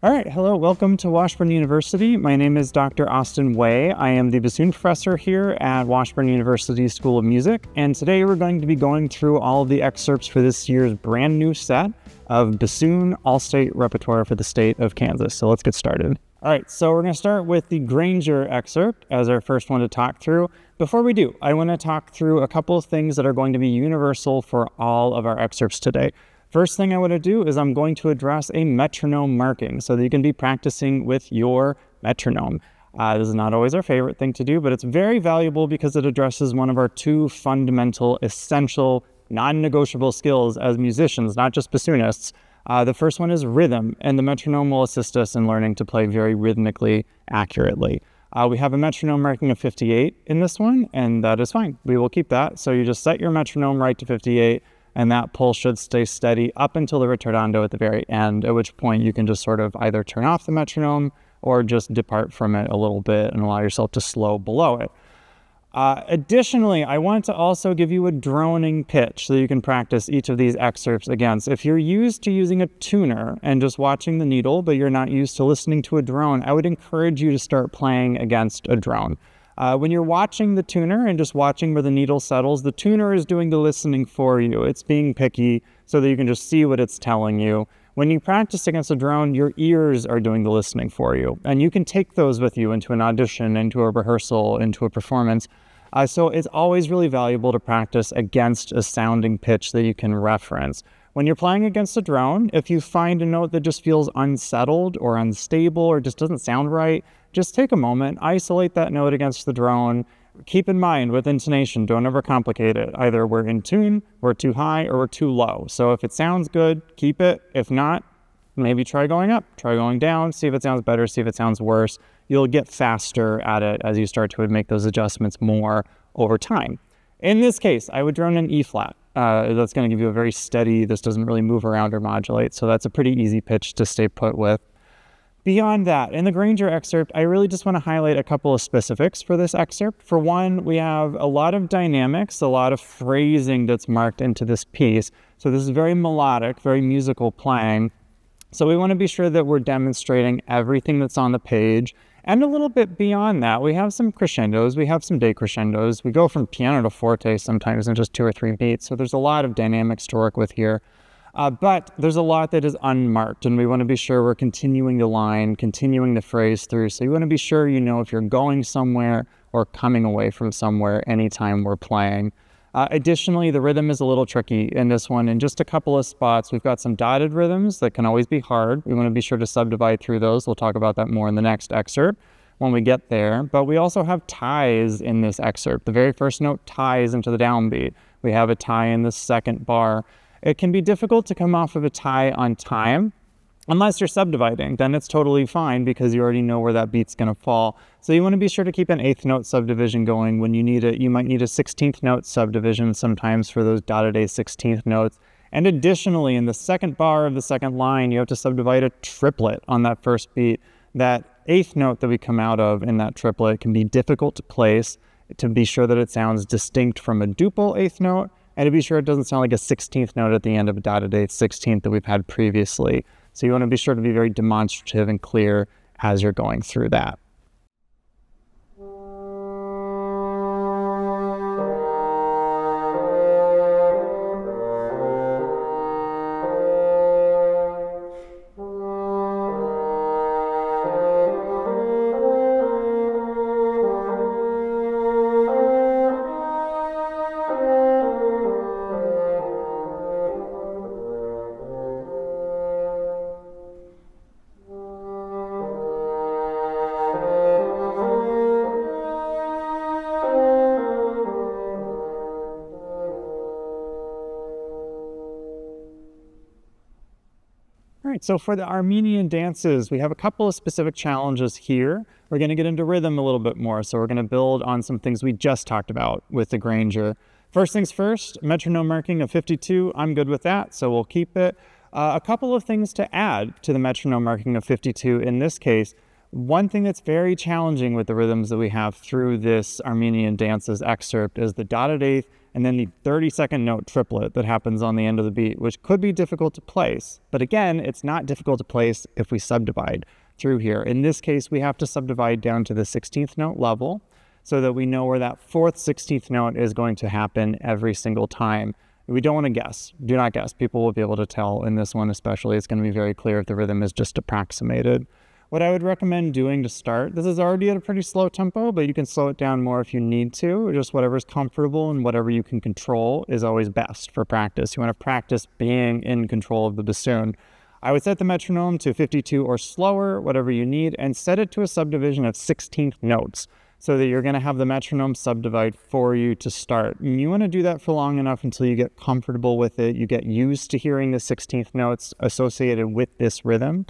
All right, hello, welcome to Washburn University. My name is Dr. Austin Wei. I am the Bassoon professor here at Washburn University School of Music, and today we're going to be going through all of the excerpts for this year's brand new set of Bassoon All-State Repertoire for the state of Kansas. So let's get started. All right, so we're going to start with the Granger excerpt as our first one to talk through. Before we do, I want to talk through a couple of things that are going to be universal for all of our excerpts today. First thing I want to do is I'm going to address a metronome marking so that you can be practicing with your metronome. This is not always our favorite thing to do, but it's very valuable because it addresses one of our two fundamental, essential, non-negotiable skills as musicians, not just bassoonists. The first one is rhythm, and the metronome will assist us in learning to play very rhythmically accurately. We have a metronome marking of 58 in this one, and that is fine. We will keep that. So you just set your metronome right to 58, and that pulse should stay steady up until the ritardando at the very end, at which point you can just sort of either turn off the metronome or just depart from it a little bit and allow yourself to slow below it. Additionally, I want to also give you a droning pitch so you can practice each of these excerpts against. If you're used to using a tuner and just watching the needle, but you're not used to listening to a drone, I would encourage you to start playing against a drone. When you're watching the tuner and just watching where the needle settles, the tuner is doing the listening for you. It's being picky so that you can just see what it's telling you. When you practice against a drone, your ears are doing the listening for you. And you can take those with you into an audition, into a rehearsal, into a performance. So it's always really valuable to practice against a sounding pitch that you can reference. When you're playing against a drone, if you find a note that just feels unsettled or unstable or just doesn't sound right, just take a moment, isolate that note against the drone. Keep in mind with intonation, don't overcomplicate it. Either we're in tune, we're too high, or we're too low. So if it sounds good, keep it. If not, maybe try going up, try going down, see if it sounds better, see if it sounds worse. You'll get faster at it as you start to make those adjustments more over time. In this case, I would drone an E flat. That's going to give you a very steady, this doesn't really move around or modulate, so that's a pretty easy pitch to stay put with. Beyond that, in the Granger excerpt, I really just want to highlight a couple of specifics for this excerpt. For one, we have a lot of dynamics, a lot of phrasing that's marked into this piece. So this is very melodic, very musical playing. So we want to be sure that we're demonstrating everything that's on the page. And a little bit beyond that, we have some crescendos, we have some decrescendos. We go from piano to forte sometimes in just 2 or 3 beats. So there's a lot of dynamics to work with here. But there's a lot that is unmarked, and we want to be sure we're continuing the line, continuing the phrase through. So you want to be sure you know if you're going somewhere or coming away from somewhere anytime we're playing. Additionally, the rhythm is a little tricky in this one. In just a couple of spots, we've got some dotted rhythms that can always be hard. We want to be sure to subdivide through those. We'll talk about that more in the next excerpt when we get there. But we also have ties in this excerpt. The very first note ties into the downbeat. We have a tie in the second bar. It can be difficult to come off of a tie on time, unless you're subdividing. Then it's totally fine because you already know where that beat's going to fall. So you want to be sure to keep an 8th note subdivision going. When you need it, you might need a 16th note subdivision sometimes for those dotted A 16th notes. And additionally, in the second bar of the second line, you have to subdivide a triplet on that first beat. That 8th note that we come out of in that triplet can be difficult to place to be sure that it sounds distinct from a duple 8th note, and to be sure it doesn't sound like a 16th note at the end of a dotted 8th 16th that we've had previously. So you want to be sure to be very demonstrative and clear as you're going through that. So for the Armenian dances, we have a couple of specific challenges here. We're going to get into rhythm a little bit more, so we're going to build on some things we just talked about with the Granger. First things first, metronome marking of 52, I'm good with that, so we'll keep it. A couple of things to add to the metronome marking of 52 in this case. One thing that's very challenging with the rhythms that we have through this Armenian dances excerpt is the dotted eighth and then the 30-second note triplet that happens on the end of the beat, which could be difficult to place. But again, it's not difficult to place if we subdivide through here. In this case, we have to subdivide down to the 16th note level so that we know where that 4th 16th note is going to happen every single time. We don't want to guess. Do not guess. People will be able to tell in this one especially. It's going to be very clear if the rhythm is just approximated. What I would recommend doing to start, this is already at a pretty slow tempo, but you can slow it down more if you need to. Just whatever's comfortable and whatever you can control is always best for practice. You want to practice being in control of the bassoon. I would set the metronome to 52 or slower, whatever you need, and set it to a subdivision of 16th notes so that you're going to have the metronome subdivide for you to start. And you want to do that for long enough until you get comfortable with it, you get used to hearing the 16th notes associated with this rhythm.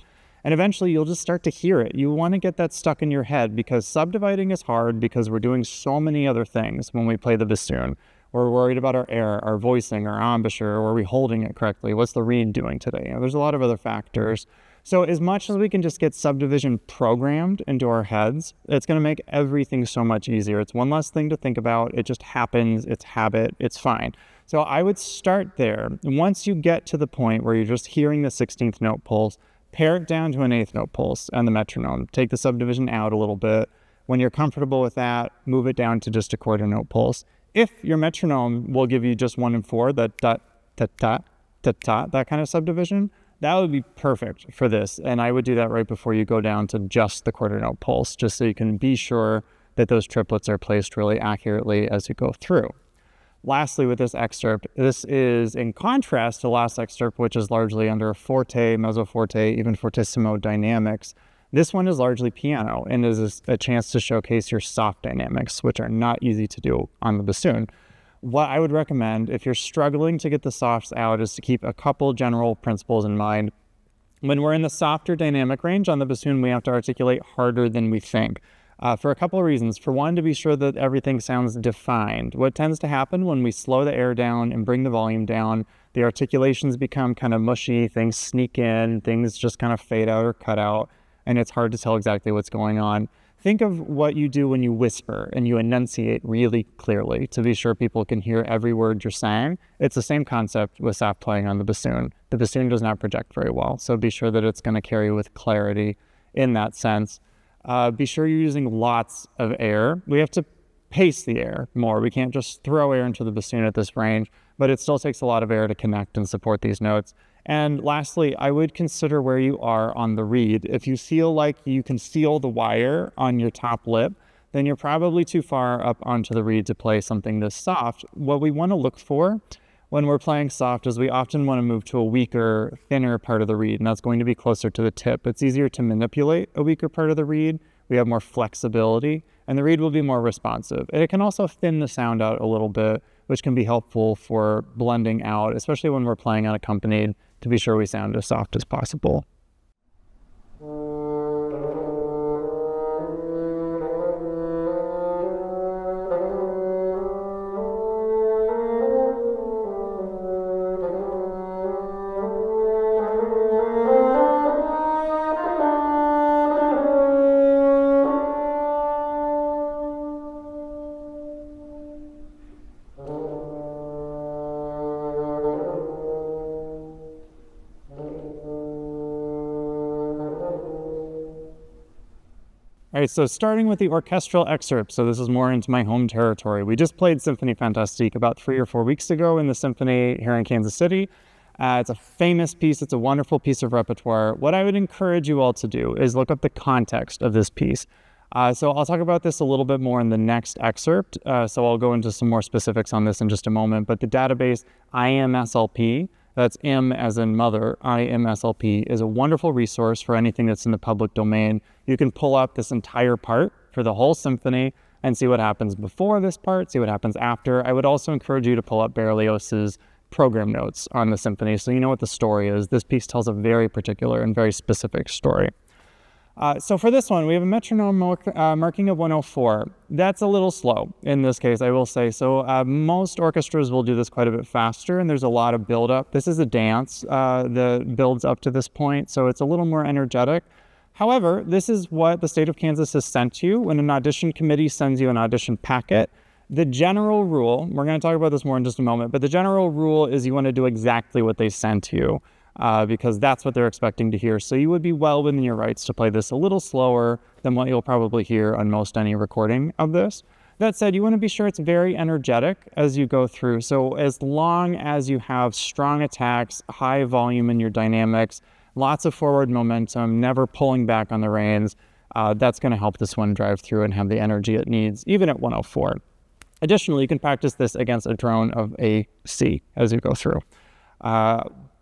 And eventually you'll just start to hear it. You want to get that stuck in your head because subdividing is hard because we're doing so many other things when we play the bassoon. We're worried about our air, our voicing, our embouchure, or are we holding it correctly? What's the reed doing today? There's a lot of other factors. So as much as we can just get subdivision programmed into our heads, it's going to make everything so much easier. It's one less thing to think about. It just happens. It's habit. It's fine. So I would start there. Once you get to the point where you're just hearing the 16th note pulse, pare it down to an 8th note pulse and the metronome. Take the subdivision out a little bit. When you're comfortable with that, move it down to just a quarter note pulse. If your metronome will give you just 1 and 4, that dot, ta, ta, ta, ta, that kind of subdivision, that would be perfect for this. And I would do that right before you go down to just the quarter note pulse, just so you can be sure that those triplets are placed really accurately as you go through. Lastly, with this excerpt, this is in contrast to last excerpt, which is largely under forte, mezzo forte, even fortissimo dynamics. This one is largely piano and is a chance to showcase your soft dynamics, which are not easy to do on the bassoon. What I would recommend if you're struggling to get the softs out is to keep a couple general principles in mind. When we're in the softer dynamic range on the bassoon, we have to articulate harder than we think. For a couple of reasons. For one, to be sure that everything sounds defined. What tends to happen when we slow the air down and bring the volume down, the articulations become kind of mushy, things sneak in, things just kind of fade out or cut out, and it's hard to tell exactly what's going on. Think of what you do when you whisper and you enunciate really clearly to be sure people can hear every word you're saying. It's the same concept with soft playing on the bassoon. The bassoon does not project very well, so be sure that it's going to carry with clarity in that sense. Be sure you're using lots of air. We have to pace the air more. We can't just throw air into the bassoon at this range, but it still takes a lot of air to connect and support these notes. And lastly, I would consider where you are on the reed. If you feel like you can feel the wire on your top lip, then you're probably too far up onto the reed to play something this soft. What we want to look for when we're playing soft is we often want to move to a weaker, thinner part of the reed, and that's going to be closer to the tip. It's easier to manipulate a weaker part of the reed. We have more flexibility, and the reed will be more responsive. And it can also thin the sound out a little bit, which can be helpful for blending out, especially when we're playing unaccompanied, to be sure we sound as soft as possible. All right, so starting with the orchestral excerpt, so this is more into my home territory. We just played Symphony Fantastique about 3 or 4 weeks ago in the Symphony here in Kansas City. It's a famous piece. It's a wonderful piece of repertoire. What I would encourage you all to do is look up the context of this piece. So I'll talk about this a little bit more in the next excerpt. So I'll go into some more specifics on this in just a moment. But the database IMSLP, that's M as in mother, IMSLP, is a wonderful resource for anything that's in the public domain. You can pull up this entire part for the whole symphony and see what happens before this part, see what happens after. I would also encourage you to pull up Berlioz's program notes on the symphony so you know what the story is. This piece tells a very particular and very specific story. So for this one, we have a metronome marking of 104. That's a little slow in this case, I will say. So most orchestras will do this quite a bit faster, and there's a lot of build-up. This is a dance that builds up to this point, so it's a little more energetic. However, this is what the state of Kansas has sent you when an audition committee sends you an audition packet. The general rule, we're going to talk about this more in just a moment, but the general rule is you want to do exactly what they sent you because that's what they're expecting to hear. So you would be well within your rights to play this a little slower than what you'll probably hear on most any recording of this. That said, you want to be sure it's very energetic as you go through. So as long as you have strong attacks, high volume in your dynamics, lots of forward momentum, never pulling back on the reins, that's going to help this one drive through and have the energy it needs, even at 104. Additionally, you can practice this against a drone of a C as you go through.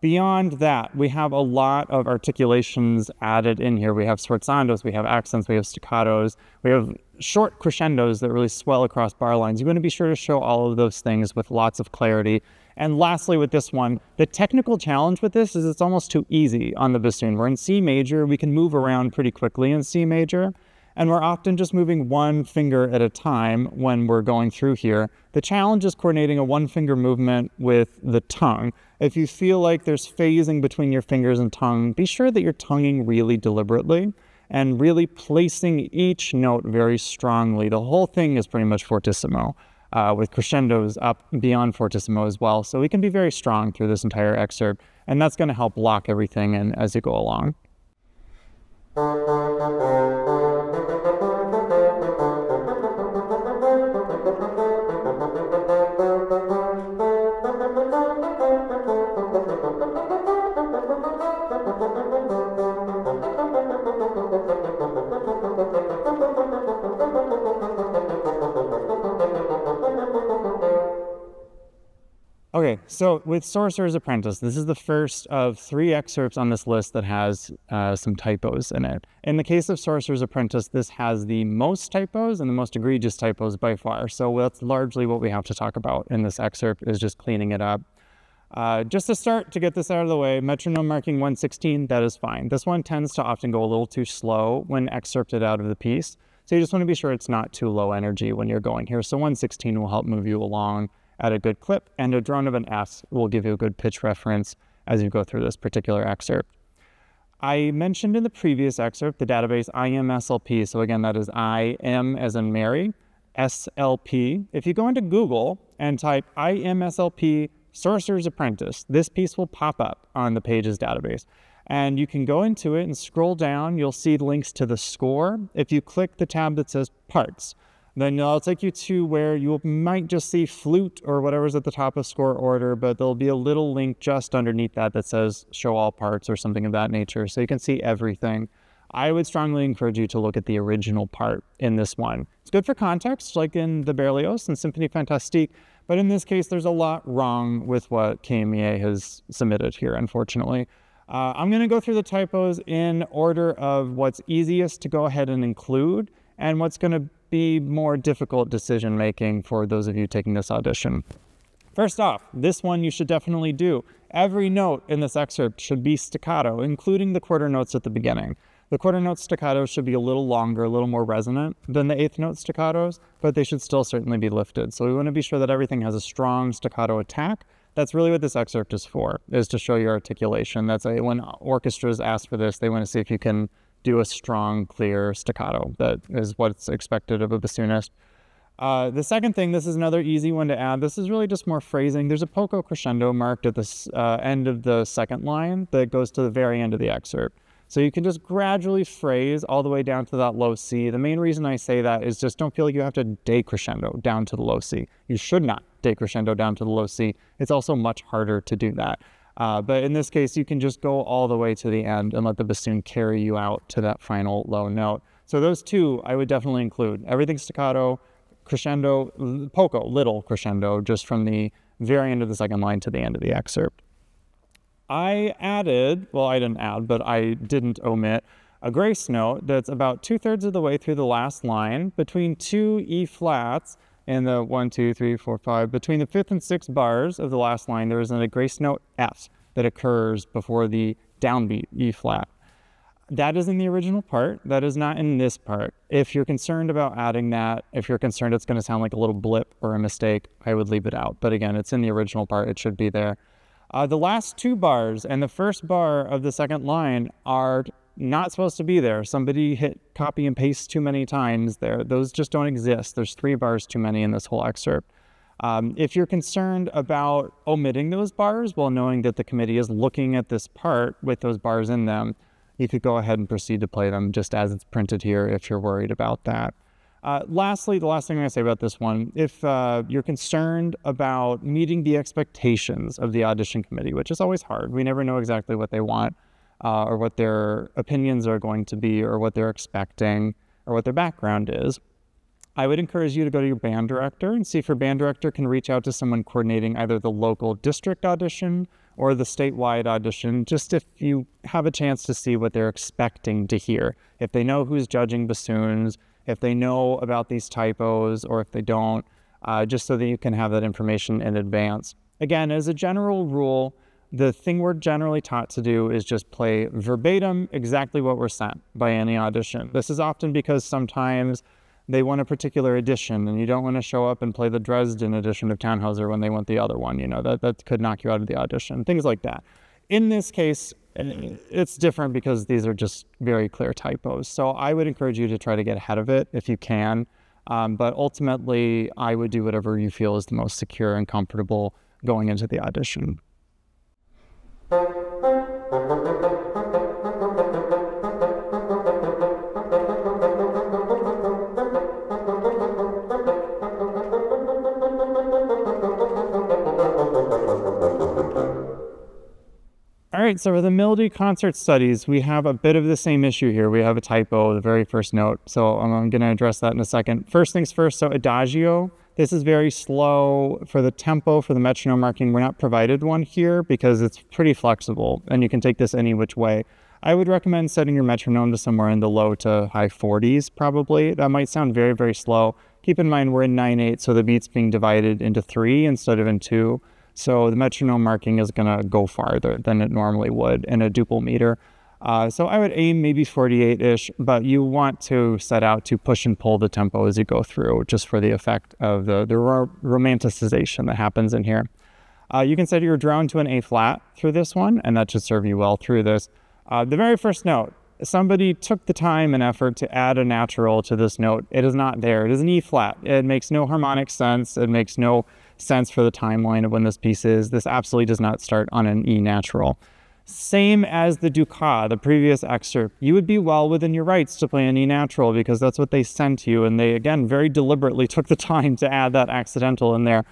Beyond that, we have a lot of articulations added in here. We have sforzandos, we have accents, we have staccatos, we have short crescendos that really swell across bar lines. You want to be sure to show all of those things with lots of clarity. And lastly, with this one, the technical challenge with this is it's almost too easy on the bassoon. We're in C major, we can move around pretty quickly in C major, and we're often just moving one finger at a time when we're going through here. The challenge is coordinating a one-finger movement with the tongue. If you feel like there's phasing between your fingers and tongue, be sure that you're tonguing really deliberately and really placing each note very strongly. The whole thing is pretty much fortissimo, with crescendos up beyond fortissimo as well. So we can be very strong through this entire excerpt, and that's going to help lock everything in as you go along. Okay, so with Sorcerer's Apprentice, this is the first of 3 excerpts on this list that has some typos in it. In the case of Sorcerer's Apprentice, this has the most typos and the most egregious typos by far. So that's largely what we have to talk about in this excerpt, is just cleaning it up. Just to start, to get this out of the way, metronome marking 116, that is fine. This one tends to often go a little too slow when excerpted out of the piece. So you just want to be sure it's not too low energy when you're going here. So 116 will help move you along at a good clip, and a drone of an S will give you a good pitch reference as you go through this particular excerpt. I mentioned in the previous excerpt the database IMSLP, so again that is IM as in Mary, SLP. If you go into Google and type IMSLP Sorcerer's Apprentice, this piece will pop up on the Pages database. And you can go into it and scroll down, you'll see links to the score. If you click the tab that says Parts, then it'll take you to where you might just see flute or whatever's at the top of score order, but there'll be a little link just underneath that that says show all parts or something of that nature, so you can see everything. I would strongly encourage you to look at the original part in this one. It's good for context, like in the Berlioz and Symphonie Fantastique, but in this case, there's a lot wrong with what KMEA has submitted here, unfortunately. I'm going to go through the typos in order of what's easiest to go ahead and include and what's going to be more difficult decision making for those of you taking this audition. First off, this one you should definitely do. Every note in this excerpt should be staccato, including the quarter notes at the beginning. The quarter note staccatos should be a little longer, a little more resonant than the 8th note staccatos, but they should still certainly be lifted. So we want to be sure that everything has a strong staccato attack. That's really what this excerpt is for, is to show your articulation. That's when orchestras ask for this, they want to see if you can do a strong, clear staccato. That is what's expected of a bassoonist. The second thing, this is another easy one to add. This is really just more phrasing. There's a poco crescendo marked at the end of the second line that goes to the very end of the excerpt. So you can just gradually phrase all the way down to that low C. The main reason I say that is just don't feel like you have to decrescendo down to the low C. You should not decrescendo down to the low C. It's also much harder to do that. But in this case, you can just go all the way to the end and let the bassoon carry you out to that final low note. So those two I would definitely include. Everything staccato, crescendo, poco, little crescendo, just from the very end of the second line to the end of the excerpt. I added, well, I didn't add, but I didn't omit a grace note that's about 2/3 of the way through the last line between 2 E flats in the 1, 2, 3, 4, 5. Between the 5th and 6th bars of the last line, there is a grace note F that occurs before the downbeat E flat. That is in the original part. That is not in this part. If you're concerned about adding that, if you're concerned it's going to sound like a little blip or a mistake, I would leave it out. But again, it's in the original part. It should be there. The last 2 bars and the first bar of the second line are not supposed to be there. Somebody hit copy and paste too many times there. Those just don't exist. There's 3 bars too many in this whole excerpt. If you're concerned about omitting those bars while knowing that the committee is looking at this part with those bars in them, you could go ahead and proceed to play them just as it's printed here if you're worried about that. Lastly, the last thing I'm going to say about this one, if you're concerned about meeting the expectations of the audition committee, which is always hard, we never know exactly what they want or what their opinions are going to be or what they're expecting or what their background is, I would encourage you to go to your band director and see if your band director can reach out to someone coordinating either the local district audition or the statewide audition, just if you have a chance to see what they're expecting to hear. If they know who's judging bassoons, if they know about these typos, or if they don't, just so that you can have that information in advance. Again, as a general rule, the thing we're generally taught to do is just play verbatim exactly what we're sent by any audition. This is often because sometimes they want a particular edition and you don't want to show up and play the Dresden edition of Tannhauser when they want the other one, that could knock you out of the audition, things like that. In this case, it's different because these are just very clear typos. So I would encourage you to try to get ahead of it if you can. But ultimately, I would do whatever you feel is the most secure and comfortable going into the audition. All right, so for the melody concert studies, we have a bit of the same issue here. We have a typo, the very first note, so I'm going to address that in a second. First things first, so adagio, this is very slow. For the tempo, for the metronome marking, we're not provided one here because it's pretty flexible, and you can take this any which way. I would recommend setting your metronome to somewhere in the low to high 40s, probably. That might sound very, very slow. Keep in mind we're in 9/8, so the beat's being divided into 3 instead of in 2. So the metronome marking is going to go farther than it normally would in a duple meter. So I would aim maybe 48-ish, but you want to set out to push and pull the tempo as you go through, just for the effect of the romanticization that happens in here. You can set your drone to an A flat through this one, and that should serve you well through this. The very first note, somebody took the time and effort to add a natural to this note. It is not there. It is an E flat. It makes no harmonic sense. It makes no sense for the timeline of when this piece is. This absolutely does not start on an E natural. Same as the Dukas, the previous excerpt. You would be well within your rights to play an E natural because that's what they sent you, and they, again, very deliberately took the time to add that accidental in there.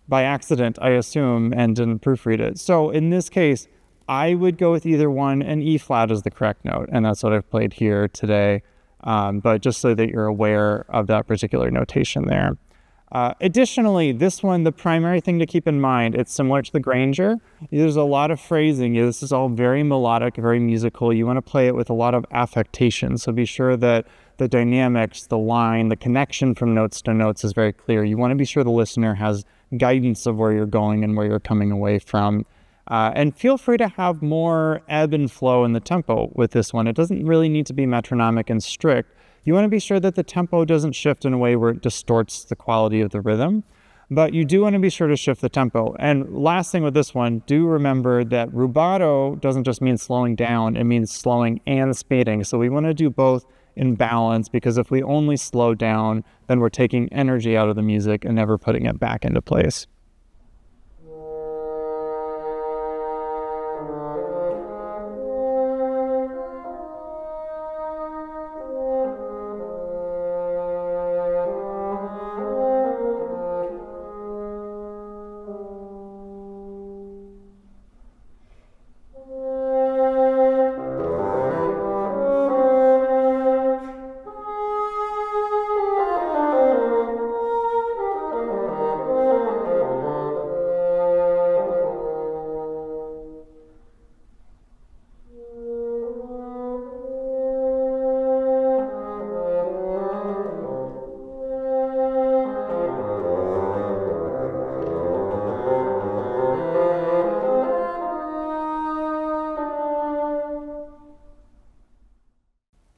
By accident, I assume, and didn't proofread it. So in this case, I would go with either one, and E flat is the correct note, and that's what I've played here today, but just so that you're aware of that particular notation there. Additionally, this one, the primary thing to keep in mind, it's similar to the Granger. There's a lot of phrasing. This is all very melodic, very musical. You want to play it with a lot of affectation, so be sure that the dynamics, the line, the connection from notes to notes is very clear. You want to be sure the listener has guidance of where you're going and where you're coming away from. And feel free to have more ebb and flow in the tempo with this one. It doesn't really need to be metronomic and strict. You want to be sure that the tempo doesn't shift in a way where it distorts the quality of the rhythm, but you do want to be sure to shift the tempo. And last thing with this one, do remember that rubato doesn't just mean slowing down, it means slowing and speeding. So we want to do both in balance, because if we only slow down, then we're taking energy out of the music and never putting it back into place.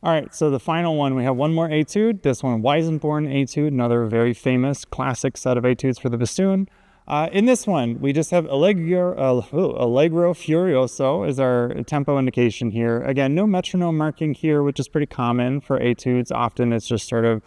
All right, so the final one, we have one more etude. This one, Weissenborn etude, another very famous classic set of etudes for the bassoon. In this one, we just have Allegro Furioso is our tempo indication here. Again, no metronome marking here, which is pretty common for etudes. Often it's just sort of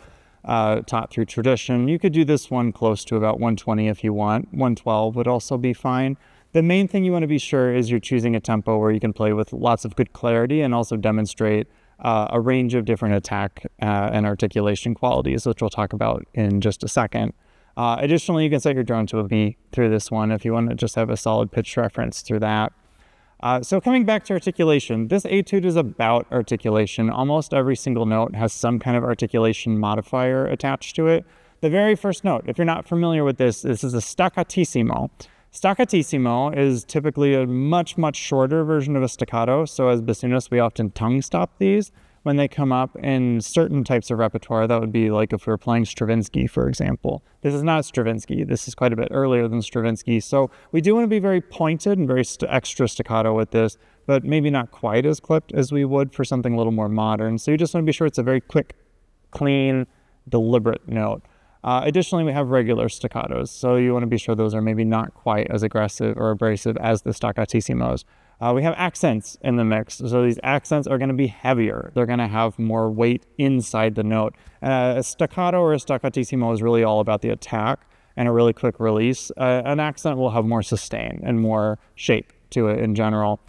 taught through tradition. You could do this one close to about 120 if you want. 112 would also be fine. The main thing you want to be sure is you're choosing a tempo where you can play with lots of good clarity and also demonstrate a range of different attack and articulation qualities, which we'll talk about in just a second. Additionally, you can set your drone to a B through this one if you want to just have a solid pitch reference through that. So coming back to articulation, this etude is about articulation. Almost every single note has some kind of articulation modifier attached to it. The very first note, if you're not familiar with this is a staccatissimo. Staccatissimo is typically a much, much shorter version of a staccato. So as bassoonists, we often tongue stop these when they come up in certain types of repertoire. That would be like if we were playing Stravinsky, for example. This is not Stravinsky. This is quite a bit earlier than Stravinsky. So we do want to be very pointed and very extra staccato with this, but maybe not quite as clipped as we would for something a little more modern. So you just want to be sure it's a very quick, clean, deliberate note. Additionally, we have regular staccatos, so you want to be sure those are maybe not quite as aggressive or abrasive as the staccattissimos. We have accents in the mix, so these accents are going to be heavier. They're going to have more weight inside the note. A staccato or a staccatissimo is really all about the attack and a really quick release. An accent will have more sustain and more shape to it in general.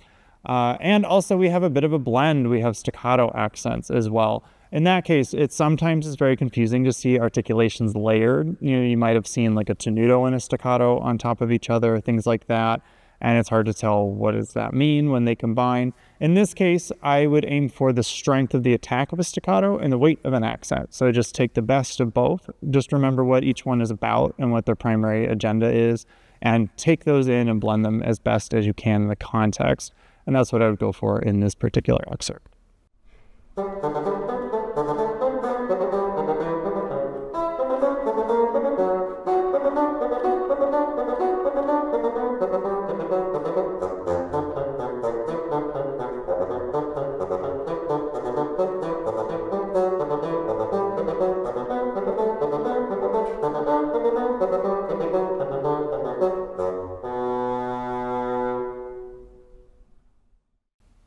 And also we have a bit of a blend. We have staccato accents as well. In that case, it sometimes is very confusing to see articulations layered. You might have seen like a tenuto and a staccato on top of each other, things like that. And it's hard to tell what does that mean when they combine. In this case, I would aim for the strength of the attack of a staccato and the weight of an accent. So just take the best of both. Just remember what each one is about and what their primary agenda is, and take those in and blend them as best as you can in the context. And that's what I would go for in this particular excerpt.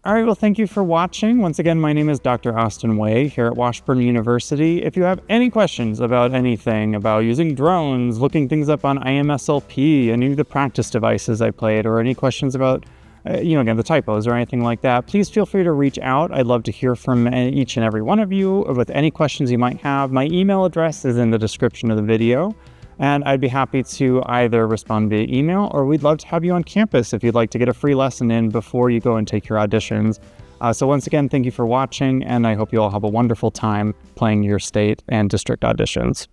All right, well, thank you for watching. Once again, my name is Dr. Austin Way here at Washburn University. If you have any questions about anything, about using drones, looking things up on IMSLP, any of the practice devices I played, or any questions about, again, the typos or anything like that, please feel free to reach out. I'd love to hear from each and every one of you with any questions you might have. My email address is in the description of the video. And I'd be happy to either respond via email, or we'd love to have you on campus if you'd like to get a free lesson in before you go and take your auditions. So once again, thank you for watching, and I hope you all have a wonderful time playing your state and district auditions.